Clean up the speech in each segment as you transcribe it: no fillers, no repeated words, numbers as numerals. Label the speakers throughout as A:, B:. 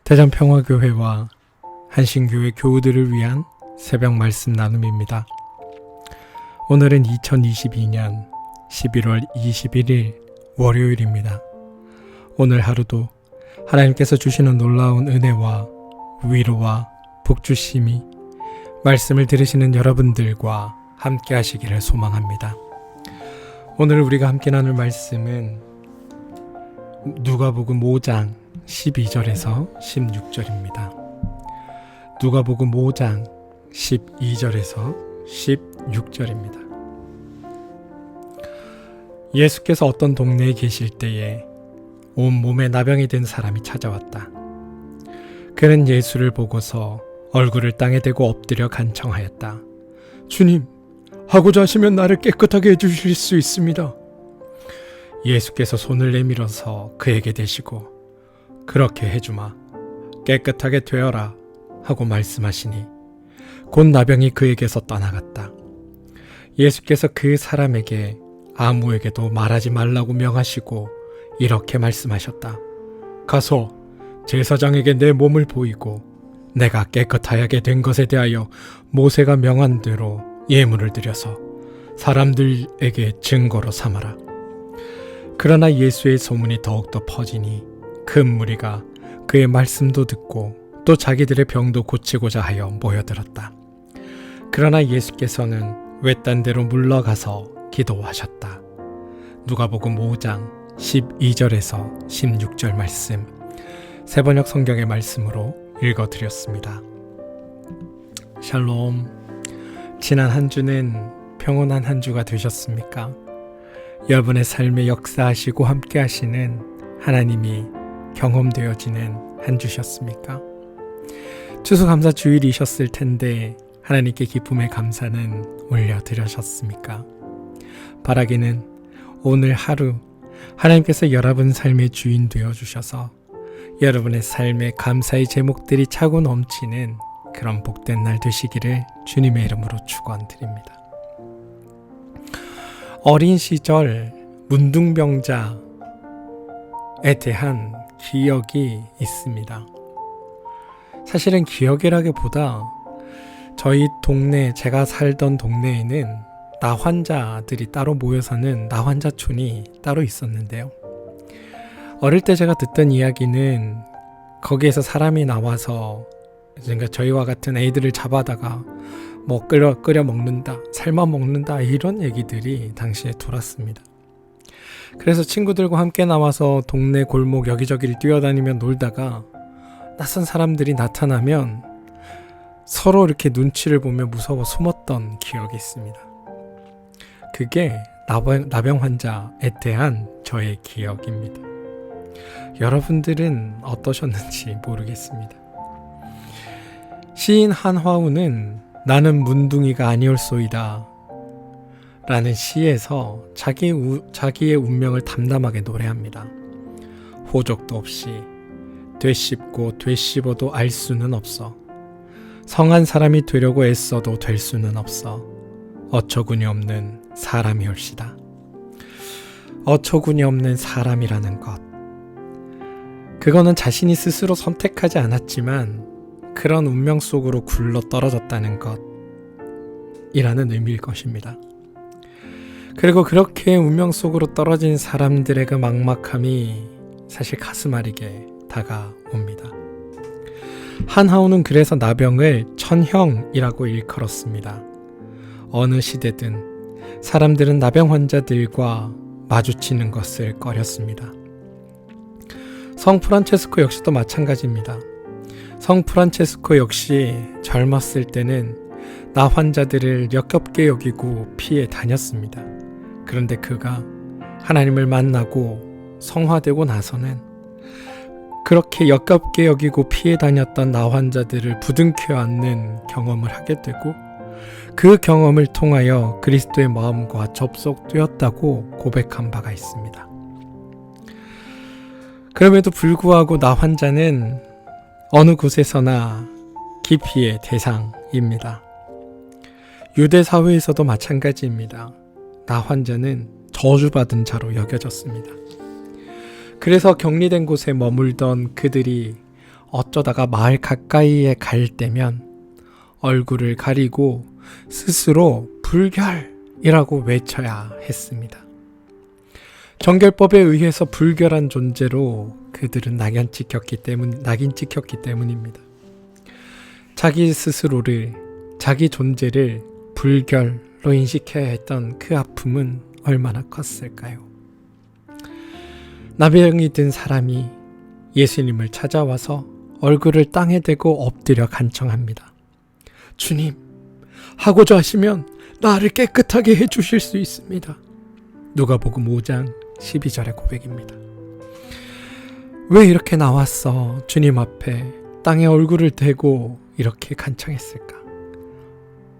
A: 대전평화교회와 한신교회 교우들을 위한 새벽 말씀 나눔입니다. 오늘은 2022년 11월 21일 월요일입니다. 오늘 하루도 하나님께서 주시는 놀라운 은혜와 위로와 복주심이 말씀을 들으시는 여러분들과 함께 하시기를 소망합니다. 오늘 우리가 함께 나눌 말씀은 누가복음 5장 12절에서 16절입니다. 누가복음 5장 12절에서 16절입니다. 예수께서 어떤 동네에 계실 때에 온 몸에 나병이 든 사람이 찾아왔다. 그는 예수를 보고서 얼굴을 땅에 대고 엎드려 간청하였다. 주님, 하고자 하시면 나를 깨끗하게 해주실 수 있습니다. 예수께서 손을 내밀어서 그에게 대시고 그렇게 해주마, 깨끗하게 되어라 하고 말씀하시니 곧 나병이 그에게서 떠나갔다. 예수께서 그 사람에게 아무에게도 말하지 말라고 명하시고 이렇게 말씀하셨다. 가서 제사장에게 내 몸을 보이고 내가 깨끗하게 된 것에 대하여 모세가 명한 대로 예물을 드려서 사람들에게 증거로 삼아라. 그러나 예수의 소문이 더욱더 퍼지니 큰 무리가 그의 말씀도 듣고 또 자기들의 병도 고치고자 하여 모여들었다. 그러나 예수께서는 외딴 데로 물러가서 기도하셨다. 누가복음 5장 12절에서 16절 말씀, 새번역 성경의 말씀으로 읽어드렸습니다. 샬롬. 지난 한 주는 평온한 한 주가 되셨습니까? 여러분의 삶에 역사하시고 함께 하시는 하나님이 경험되어지는 한 주셨습니까? 추수감사 주일이셨을 텐데 하나님께 기쁨의 감사는 올려드리셨습니까? 바라기는 오늘 하루 하나님께서 여러분 삶의 주인 되어주셔서 여러분의 삶에 감사의 제목들이 차고 넘치는 그런 복된 날 되시기를 주님의 이름으로 축원드립니다. 어린 시절 문둥병자에 대한 기억이 있습니다. 사실은 기억이라기보다 저희 동네, 제가 살던 동네에는 나환자들이 따로 모여서는 나환자촌이 따로 있었는데요. 어릴 때 제가 듣던 이야기는 거기에서 사람이 나와서 그러니까 저희와 같은 애들을 잡아다가 뭐 끓여 먹는다, 삶아 먹는다 이런 얘기들이 당시에 돌았습니다. 그래서 친구들과 함께 나와서 동네 골목 여기저기를 뛰어다니며 놀다가 낯선 사람들이 나타나면 서로 이렇게 눈치를 보며 무서워 숨었던 기억이 있습니다. 그게 나병 환자에 대한 저의 기억입니다. 여러분들은 어떠셨는지 모르겠습니다. 시인 한화우는 나는 문둥이가 아니올소이다 라는 시에서 자기의 운명을 담담하게 노래합니다. 호적도 없이 되씹고 되씹어도 알 수는 없어. 성한 사람이 되려고 애써도 될 수는 없어. 어처구니 없는 사람이올시다. 어처구니 없는 사람이라는 것, 그거는 자신이 스스로 선택하지 않았지만 그런 운명 속으로 굴러 떨어졌다는 것이라는 의미일 것입니다. 그리고 그렇게 운명 속으로 떨어진 사람들의 그 막막함이 사실 가슴 아리게 다가옵니다. 한하우는 그래서 나병을 천형이라고 일컬었습니다. 어느 시대든 사람들은 나병 환자들과 마주치는 것을 꺼렸습니다. 성 프란체스코 역시도 마찬가지입니다. 성 프란체스코 역시 젊었을 때는 나 환자들을 역겹게 여기고 피해 다녔습니다. 그런데 그가 하나님을 만나고 성화되고 나서는 그렇게 역겹게 여기고 피해 다녔던 나 환자들을 부둥켜 안는 경험을 하게 되고 그 경험을 통하여 그리스도의 마음과 접속되었다고 고백한 바가 있습니다. 그럼에도 불구하고 나 환자는 어느 곳에서나 기피의 대상입니다. 유대 사회에서도 마찬가지입니다. 나 환자는 저주받은 자로 여겨졌습니다. 그래서 격리된 곳에 머물던 그들이 어쩌다가 마을 가까이에 갈 때면 얼굴을 가리고 스스로 불결이라고 외쳐야 했습니다. 정결법에 의해서 불결한 존재로 그들은 낙인 찍혔기 때문입니다. 자기 스스로를, 자기 존재를 불결로 인식해야 했던 그 아픔은 얼마나 컸을까요? 나병이 든 사람이 예수님을 찾아와서 얼굴을 땅에 대고 엎드려 간청합니다. 주님, 하고자 하시면 나를 깨끗하게 해주실 수 있습니다. 누가복음 5장 12절의 고백입니다. 왜 이렇게 나왔어? 주님 앞에 땅에 얼굴을 대고 이렇게 간청했을까?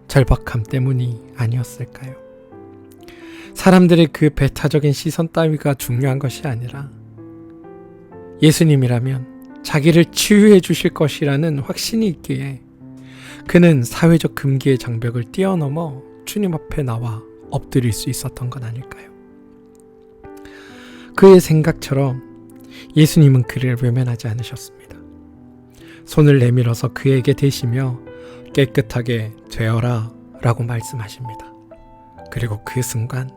A: 절박함 때문이 아니었을까요? 사람들의 그 배타적인 시선 따위가 중요한 것이 아니라 예수님이라면 자기를 치유해 주실 것이라는 확신이 있기에 그는 사회적 금기의 장벽을 뛰어넘어 주님 앞에 나와 엎드릴 수 있었던 건 아닐까요? 그의 생각처럼 예수님은 그를 외면하지 않으셨습니다. 손을 내밀어서 그에게 대시며 깨끗하게 되어라 라고 말씀하십니다. 그리고 그 순간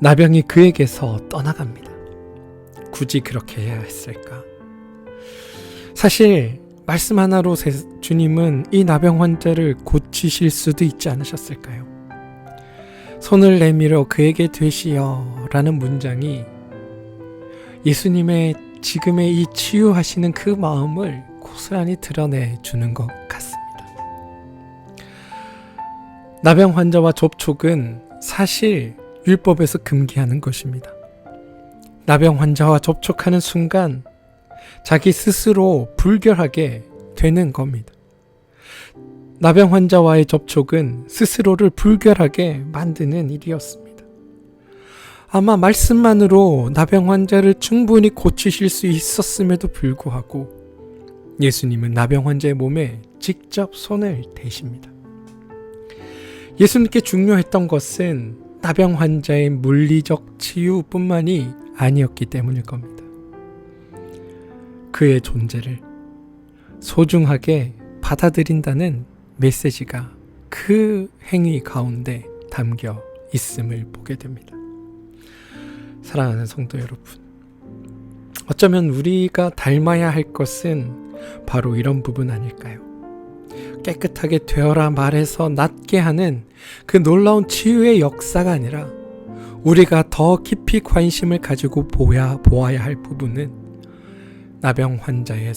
A: 나병이 그에게서 떠나갑니다. 굳이 그렇게 해야 했을까? 사실 말씀 하나로 주님은 이 나병 환자를 고치실 수도 있지 않으셨을까요? 손을 내밀어 그에게 되시어 라는 문장이 예수님의 지금의 이 치유하시는 그 마음을 고스란히 드러내주는 것 같습니다. 나병 환자와 접촉은 사실 율법에서 금기하는 것입니다. 나병 환자와 접촉하는 순간 자기 스스로 불결하게 되는 겁니다. 나병 환자와의 접촉은 스스로를 불결하게 만드는 일이었습니다. 아마 말씀만으로 나병 환자를 충분히 고치실 수 있었음에도 불구하고 예수님은 나병 환자의 몸에 직접 손을 대십니다. 예수님께 중요했던 것은 나병 환자의 물리적 치유뿐만이 아니었기 때문일 겁니다. 그의 존재를 소중하게 받아들인다는 메시지가 그 행위 가운데 담겨 있음을 보게 됩니다. 사랑하는 성도 여러분, 어쩌면 우리가 닮아야 할 것은 바로 이런 부분 아닐까요? 깨끗하게 되어라 말해서 낫게 하는 그 놀라운 치유의 역사가 아니라 우리가 더 깊이 관심을 가지고 보아야 할 부분은 나병 환자의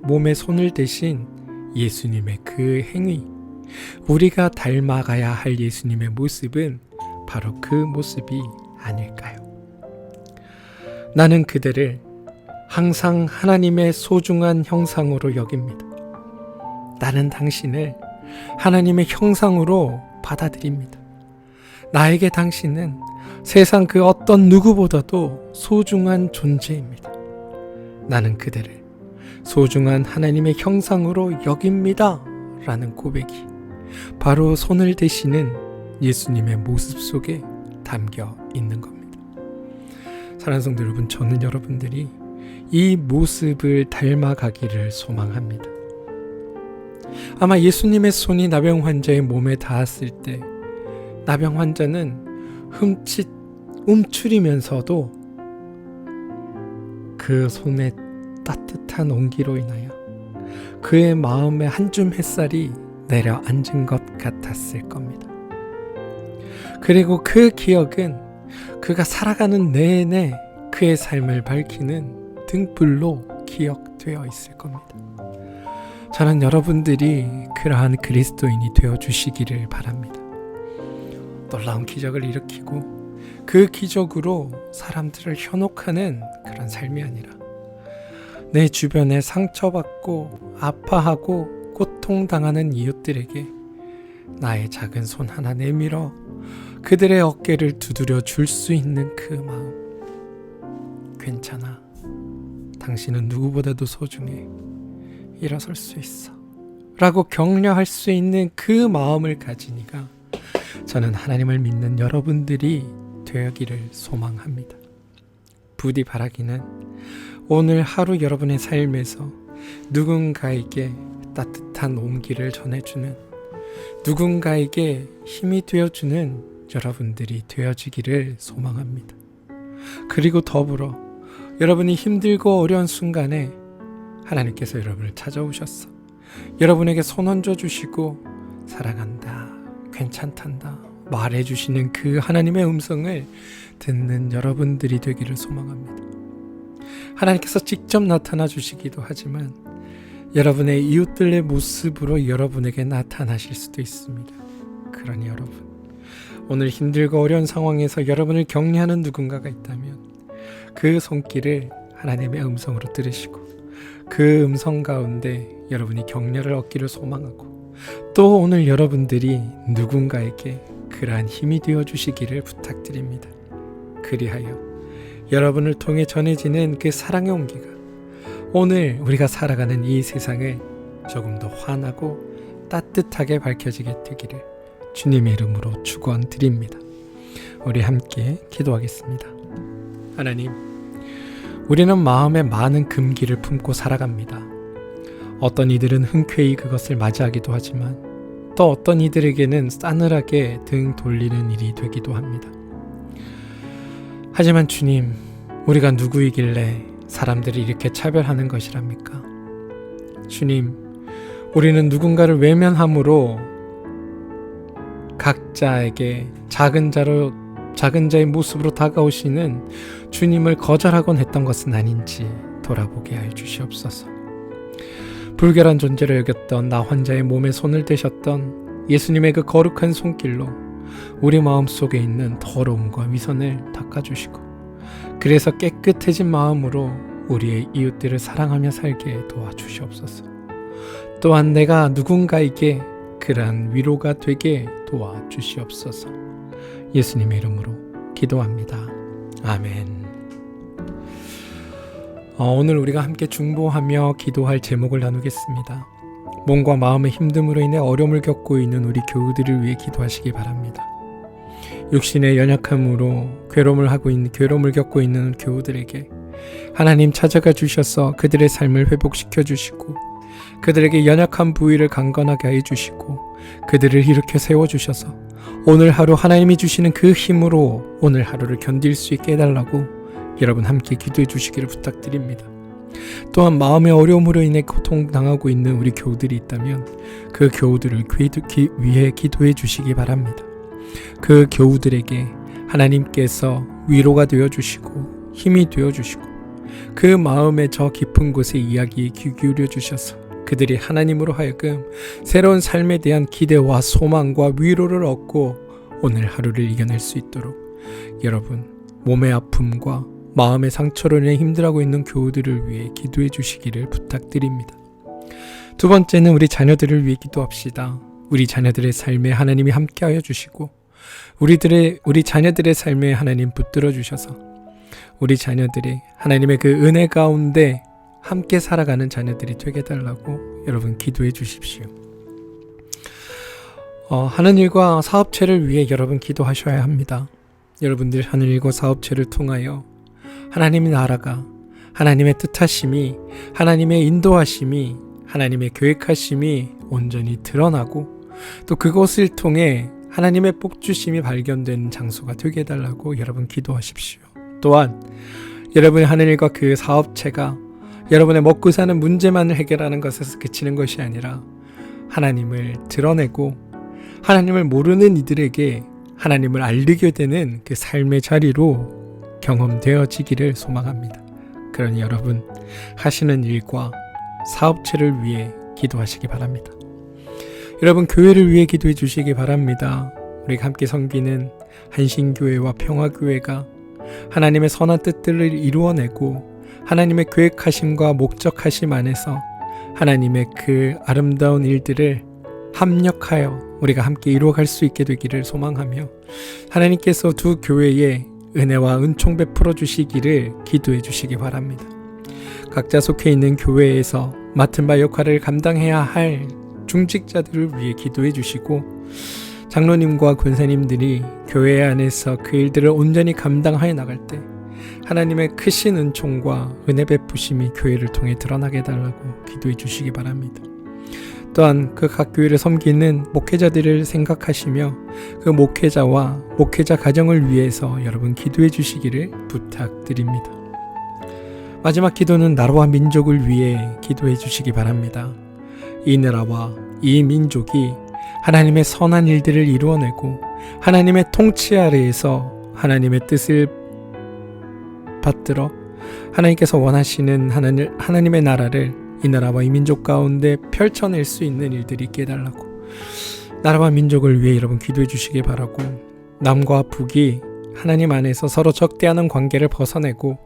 A: 몸에 손을 대신 예수님의 그 행위, 우리가 닮아가야 할 예수님의 모습은 바로 그 모습이 아닐까요? 나는 그대를 항상 하나님의 소중한 형상으로 여깁니다. 나는 당신을 하나님의 형상으로 받아들입니다. 나에게 당신은 세상 그 어떤 누구보다도 소중한 존재입니다. 나는 그대를 소중한 하나님의 형상으로 여깁니다. 라는 고백이 바로 손을 대시는 예수님의 모습 속에 담겨 있는 겁니다. 사랑하는 성도 여러분, 저는 여러분들이 이 모습을 닮아가기를 소망합니다. 아마 예수님의 손이 나병 환자의 몸에 닿았을 때 나병 환자는 흠칫 움츠리면서도 그 손의 따뜻한 온기로 인하여 그의 마음에 한 줌 햇살이 내려앉은 것 같았을 겁니다. 그리고 그 기억은 그가 살아가는 내내 그의 삶을 밝히는 등불로 기억되어 있을 겁니다. 저는 여러분들이 그러한 그리스도인이 되어주시기를 바랍니다. 놀라운 기적을 일으키고 그 기적으로 사람들을 현혹하는 그런 삶이 아니라 내 주변에 상처받고 아파하고 고통당하는 이웃들에게 나의 작은 손 하나 내밀어 그들의 어깨를 두드려 줄 수 있는 그 마음. 괜찮아. 당신은 누구보다도 소중해. 일어설 수 있어. 라고 격려할 수 있는 그 마음을 가진 이가 저는 하나님을 믿는 여러분들이 되기를 소망합니다. 부디 바라기는 오늘 하루 여러분의 삶에서 누군가에게 따뜻한 온기를 전해주는, 누군가에게 힘이 되어주는 여러분들이 되어지기를 소망합니다. 그리고 더불어 여러분이 힘들고 어려운 순간에 하나님께서 여러분을 찾아오셨어. 여러분에게 손 얹어주시고 사랑한다, 괜찮단다 말해주시는 그 하나님의 음성을 듣는 여러분들이 되기를 소망합니다. 하나님께서 직접 나타나 주시기도 하지만 여러분의 이웃들의 모습으로 여러분에게 나타나실 수도 있습니다. 그러니 여러분, 오늘 힘들고 어려운 상황에서 여러분을 격려하는 누군가가 있다면 그 손길을 하나님의 음성으로 들으시고 그 음성 가운데 여러분이 격려를 얻기를 소망하고, 또 오늘 여러분들이 누군가에게 그러한 힘이 되어 주시기를 부탁드립니다. 그리하여 여러분을 통해 전해지는 그 사랑의 온기가 오늘 우리가 살아가는 이 세상을 조금 더 환하고 따뜻하게 밝혀지게 되기를 주님의 이름으로 축원드립니다. 우리 함께 기도하겠습니다. 하나님, 우리는 마음에 많은 금기를 품고 살아갑니다. 어떤 이들은 흔쾌히 그것을 맞이하기도 하지만 또 어떤 이들에게는 싸늘하게 등 돌리는 일이 되기도 합니다. 하지만 주님, 우리가 누구이길래 사람들이 이렇게 차별하는 것이랍니까? 주님, 우리는 누군가를 외면함으로 각자에게 작은 자의 모습으로 다가오시는 주님을 거절하곤 했던 것은 아닌지 돌아보게 하여 주시옵소서. 불결한 존재를 여겼던 나 혼자의 몸에 손을 대셨던 예수님의 그 거룩한 손길로 우리 마음속에 있는 더러움과 위선을 닦아주시고, 그래서 깨끗해진 마음으로 우리의 이웃들을 사랑하며 살게 도와주시옵소서. 또한 내가 누군가에게 그러한 위로가 되게 도와주시옵소서. 예수님의 이름으로 기도합니다. 아멘. 오늘 우리가 함께 중보하며 기도할 제목을 나누겠습니다. 몸과 마음의 힘듦으로 인해 어려움을 겪고 있는 우리 교우들을 위해 기도하시기 바랍니다. 육신의 연약함으로 괴로움을 겪고 있는 교우들에게 하나님 찾아가 주셔서 그들의 삶을 회복시켜 주시고, 그들에게 연약한 부위를 강건하게 해 주시고, 그들을 일으켜 세워 주셔서 오늘 하루 하나님이 주시는 그 힘으로 오늘 하루를 견딜 수 있게 해달라고 여러분 함께 기도해 주시기를 부탁드립니다. 또한 마음의 어려움으로 인해 고통당하고 있는 우리 교우들이 있다면 그 교우들을 위해 기도해 주시기 바랍니다. 그 교우들에게 하나님께서 위로가 되어 주시고 힘이 되어 주시고, 그 마음의 저 깊은 곳의 이야기에 귀 기울여 주셔서 그들이 하나님으로 하여금 새로운 삶에 대한 기대와 소망과 위로를 얻고 오늘 하루를 이겨낼 수 있도록 여러분 몸의 아픔과 마음의 상처로 인해 힘들어하고 있는 교우들을 위해 기도해 주시기를 부탁드립니다. 두 번째는 우리 자녀들을 위해 기도합시다. 우리 자녀들의 삶에 하나님이 함께하여 주시고 우리 자녀들의 삶에 하나님 붙들어 주셔서 우리 자녀들이 하나님의 그 은혜 가운데 함께 살아가는 자녀들이 되게 해달라고 여러분 기도해 주십시오. 하는 일과 사업체를 위해 여러분 기도하셔야 합니다. 여러분들 하는 일과 사업체를 통하여 하나님의 나라가, 하나님의 뜻하심이, 하나님의 인도하심이, 하나님의 계획하심이 온전히 드러나고 또 그것을 통해 하나님의 복주심이 발견되는 장소가 되게 해달라고 여러분 기도하십시오. 또한 여러분의 하는 일과 그 사업체가 여러분의 먹고 사는 문제만을 해결하는 것에서 그치는 것이 아니라 하나님을 드러내고 하나님을 모르는 이들에게 하나님을 알리게 되는 그 삶의 자리로 경험되어지기를 소망합니다. 그러니 여러분 하시는 일과 사업체를 위해 기도하시기 바랍니다. 여러분 교회를 위해 기도해 주시기 바랍니다. 우리가 함께 섬기는 한신교회와 평화교회가 하나님의 선한 뜻들을 이루어내고 하나님의 계획하심과 목적하심 안에서 하나님의 그 아름다운 일들을 합력하여 우리가 함께 이루어갈 수 있게 되기를 소망하며 하나님께서 두 교회에 은혜와 은총 베풀어 주시기를 기도해 주시기 바랍니다. 각자 속해 있는 교회에서 맡은 바 역할을 감당해야 할 중직자들을 위해 기도해 주시고 장로님과 권사님들이 교회 안에서 그 일들을 온전히 감당하여 나갈 때 하나님의 크신 은총과 은혜 베푸심이 교회를 통해 드러나게 해달라고 기도해 주시기 바랍니다. 또한 그 각 교회를 섬기는 목회자들을 생각하시며 그 목회자와 목회자 가정을 위해서 여러분 기도해 주시기를 부탁드립니다. 마지막 기도는 나라와 민족을 위해 기도해 주시기 바랍니다. 이 나라와 이 민족이 하나님의 선한 일들을 이루어내고 하나님의 통치 아래에서 하나님의 뜻을 받들어 하나님께서 원하시는 하나님의 나라를 이 나라와 이 민족 가운데 펼쳐낼 수 있는 일들이 있게 해달라고, 나라와 민족을 위해 여러분 기도해 주시기 바라고, 남과 북이 하나님 안에서 서로 적대하는 관계를 벗어내고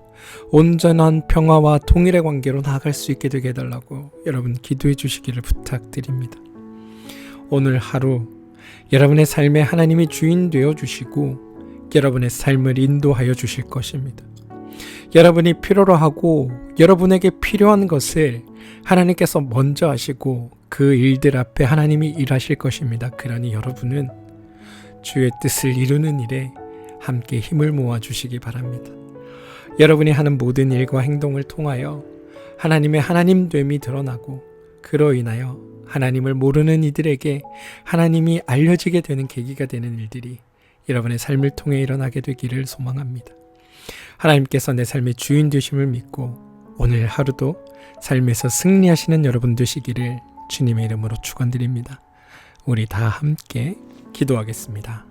A: 온전한 평화와 통일의 관계로 나아갈 수 있게 되게 해달라고 여러분 기도해 주시기를 부탁드립니다. 오늘 하루 여러분의 삶에 하나님이 주인 되어 주시고 여러분의 삶을 인도하여 주실 것입니다. 여러분이 필요로 하고 여러분에게 필요한 것을 하나님께서 먼저 하시고 그 일들 앞에 하나님이 일하실 것입니다. 그러니 여러분은 주의 뜻을 이루는 일에 함께 힘을 모아 주시기 바랍니다. 여러분이 하는 모든 일과 행동을 통하여 하나님의 하나님됨이 드러나고 그로 인하여 하나님을 모르는 이들에게 하나님이 알려지게 되는 계기가 되는 일들이 여러분의 삶을 통해 일어나게 되기를 소망합니다. 하나님께서 내 삶의 주인 되심을 믿고 오늘 하루도 삶에서 승리하시는 여러분 되시기를 주님의 이름으로 축원드립니다. 우리 다 함께 기도하겠습니다.